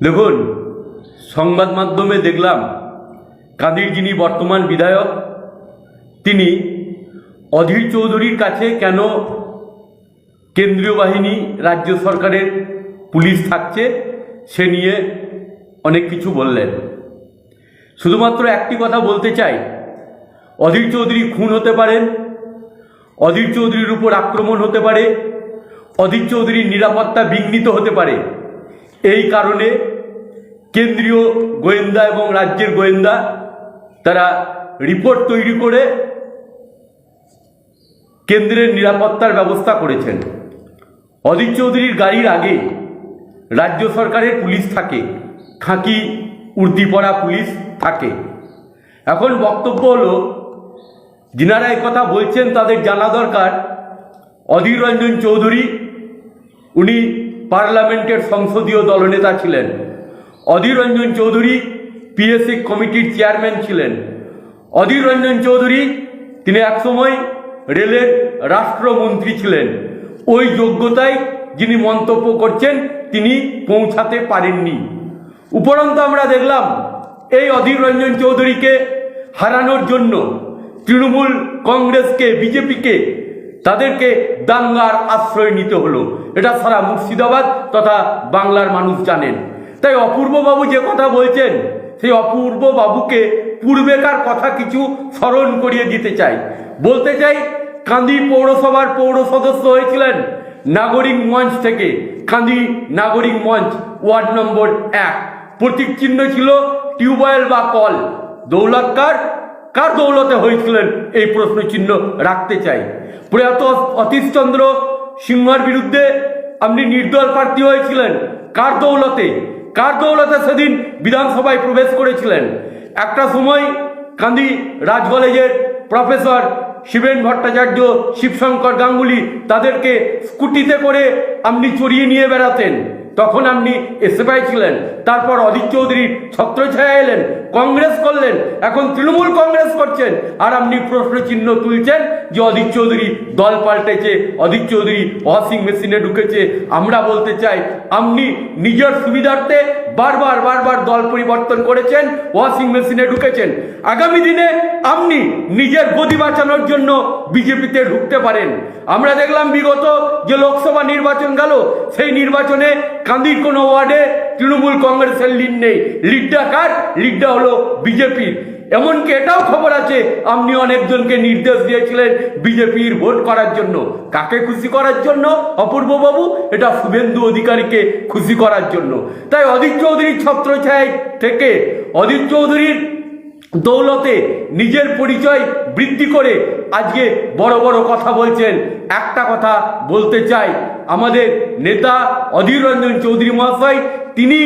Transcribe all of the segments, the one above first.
দেখুন, সংবাদ মাধ্যমে দেখলাম কাঁদির যিনি বর্তমান বিধায়ক তিনি অধীর চৌধুরীর কাছে কেন কেন্দ্রীয় বাহিনী রাজ্য সরকারের পুলিশ থাকছে সে নিয়ে অনেক কিছু বললেন। শুধুমাত্র একটি কথা বলতে চাই, অধীর চৌধুরী খুন হতে পারেন, অধীর চৌধুরীর উপর আক্রমণ হতে পারে, অধীর চৌধুরীর নিরাপত্তা বিঘ্নিত হতে পারে। এই কারণে কেন্দ্রীয় গোয়েন্দা এবং রাজ্যের গোয়েন্দা তারা রিপোর্ট তৈরি করে কেন্দ্রের নিরাপত্তার ব্যবস্থা করেছেন। অধীর চৌধুরীর গাড়ির আগে রাজ্য সরকারের পুলিশ থাকে, খাকি উর্দি পরা পুলিশ থাকে। এখন বক্তব্য হলো, যিনারা কথা বলছেন তাদের জানা দরকার অধীর রঞ্জন চৌধুরী উনি পার্লামেন্টের সংসদীয় দলনেতা ছিলেন। অধীর রঞ্জন চৌধুরী পিএসসি কমিটির চেয়ারম্যান ছিলেন। অধীর রঞ্জন চৌধুরী তিনি একসময় রেলের রাষ্ট্রমন্ত্রী ছিলেন। ওই যোগ্যতায় যিনি মন্তব্য করছেন তিনি পৌঁছাতে পারেননি। উপরন্তু আমরা দেখলাম এই অধীর রঞ্জন চৌধুরীকে হারানোর জন্য তৃণমূল কংগ্রেসকে, বিজেপিকে তাদেরকে দাঙ্গার আশ্রয় নিতে হলো। এটা সারা মুর্শিদাবাদ তথা বাংলার মানুষ জানেন। তাই অপূর্ববাবু যে কথা বলছেন সেই অপূর্ববাবুকে পূর্বেকার কথা কিছু স্মরণ করিয়ে দিতে চাই। বলতে চাই, কান্দি পৌরসভার পৌর সদস্য হয়েছিলেন নাগরিক মঞ্চ থেকে। কান্দি নাগরিক মঞ্চ ওয়ার্ড নম্বর 1, প্রতীক চিহ্ন ছিল টিউবওয়েল বা কল। দৌলত কার দৌলতে হয়েছিলেন এই প্রশ্ন চিহ্ন রাখতে চাই। প্রয়াত অতীশচন্দ্র সিংহর বিরুদ্ধে আপনি নির্দল প্রার্থী হয়েছিলেন কার দৌলতে সেদিন বিধানসভায় প্রবেশ করেছিলেন। একটা সময় কান্দি রাজ কলেজের প্রফেসর শিবেন ভট্টাচার্য, শিবশঙ্কর গাঙ্গুলি তাদেরকে স্কুটিতে করে আপনি চড়িয়ে নিয়ে বেড়াতেন, তখন আপনি এসএফআই ছিলেন। তারপর অধীর চৌধুরীর ছত্রছায়া এলেন, কংগ্রেস করলেন, এখন তৃণমূল কংগ্রেস করছেন। আর আপনি প্রশ্ন চিহ্ন তুলছেন যে অধীর চৌধুরী দল পাল্টেছে, অধীর চৌধুরী ওয়াশিং মেশিনে ঢুকেছে। আমরা বলতে চাই, আপনি নিজের সুবিধার্থে বারবার দল পরিবর্তন করেছেন, ওয়াশিং মেশিনে ঢুকেছেন। আগামী দিনে আপনি নিজের গদি বাঁচানোর জন্য বিজেপিতে ঢুকতে পারেন। আমরা দেখলাম বিগত যে লোকসভা নির্বাচন গেল, সেই নির্বাচনে কান্দির কোনো ওয়ার্ডে তৃণমূল কংগ্রেসের লিড নেই। লিডটা কার? লিডটা হলো বিজেপির। এমনকি এটাও খবর আছে আপনি অনেকজনকে নির্দেশ দিয়েছিলেন বিজেপির ভোট করার জন্য। কাকে খুশি করার জন্য অপূর্ববাবু? এটা শুভেন্দু অধিকারীকে খুশি করার জন্য। তাই অধীর চৌধুরীর ছত্রছায়ায় থেকে অধীর চৌধুরীর দৌলতে নিজের পরিচয় বৃদ্ধি করে আজকে বড় কথা বলছেন। একটা কথা বলতে চাই, আমাদের নেতা অধীর রঞ্জন চৌধুরী মহাশয় তিনি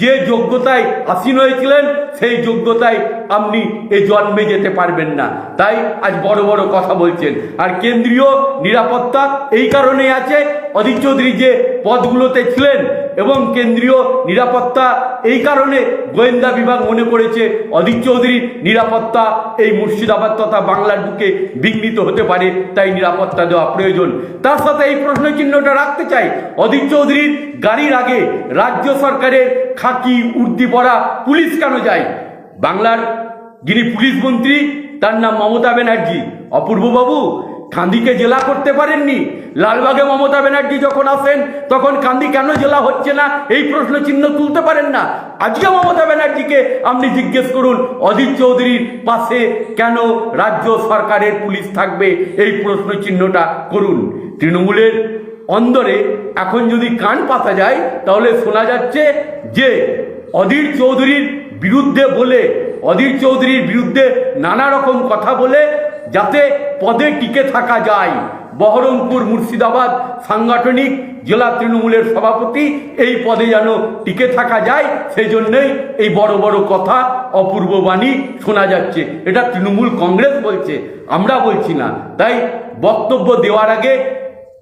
যে যোগ্যতায় আসীন হয়েছিলেন সেই যোগ্যতায় আপনি এ জন্মে যেতে পারবেন না। তাই আজ বড় কথা বলছেন। আর কেন্দ্রীয় নিরাপত্তা এই কারণেই আছে, অধীর চৌধুরী যে পদগুলোতে ছিলেন এবং কেন্দ্রীয় নিরাপত্তা এই কারণে গোয়েন্দা বিভাগ মনে করেছে অধীর চৌধুরীর নিরাপত্তা এই মুর্শিদাবাদ তথা বাংলার বুকে বিঘ্নিত হতে পারে, তাই নিরাপত্তা দেওয়া প্রয়োজন। তার সাথে এই প্রশ্ন চিহ্নটা রাখতে চাই, অধীর চৌধুরীর গাড়ির আগে রাজ্য সরকারের খাকি উর্দি পরা পুলিশ কেন যায়? বাংলার যিনি পুলিশ মন্ত্রী তার নাম মমতা ব্যানার্জি। অপূর্ববাবু কান্দিকে জেলা করতে পারেননি। লালবাগে মমতা ব্যানার্জি যখন আসেন তখন কান্দি কেন জেলা হচ্ছে না এই প্রশ্ন চিহ্ন তুলতে পারেন না। আজকে মমতা ব্যানার্জিকে আপনি জিজ্ঞেস করুন অধীর চৌধুরীর পাশে কেন রাজ্য সরকারের পুলিশ থাকবে, এই প্রশ্ন চিহ্নটা করুন। তৃণমূলের অন্দরে এখন যদি কান পাতা যায় তাহলে শোনা যাচ্ছে যে অধীর চৌধুরীর বিরুদ্ধে নানা রকম কথা বলে যাতে পদে টিকে থাকা যায়। বহরমপুর মুর্শিদাবাদ সাংগঠনিক জেলা তৃণমূলের সভাপতি, এই পদে যেন টিকে থাকা যায় সেই জন্যই এই বড় কথা অপূর্ব বাণী শোনা যাচ্ছে। এটা তৃণমূল কংগ্রেস বলছে, আমরা বলছি না। তাই বক্তব্য দেওয়ার আগে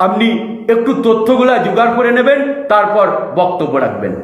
আপনি একটু তথ্যগুলা জোগাড় করে নেবেন, তারপর বক্তব্য রাখবেন।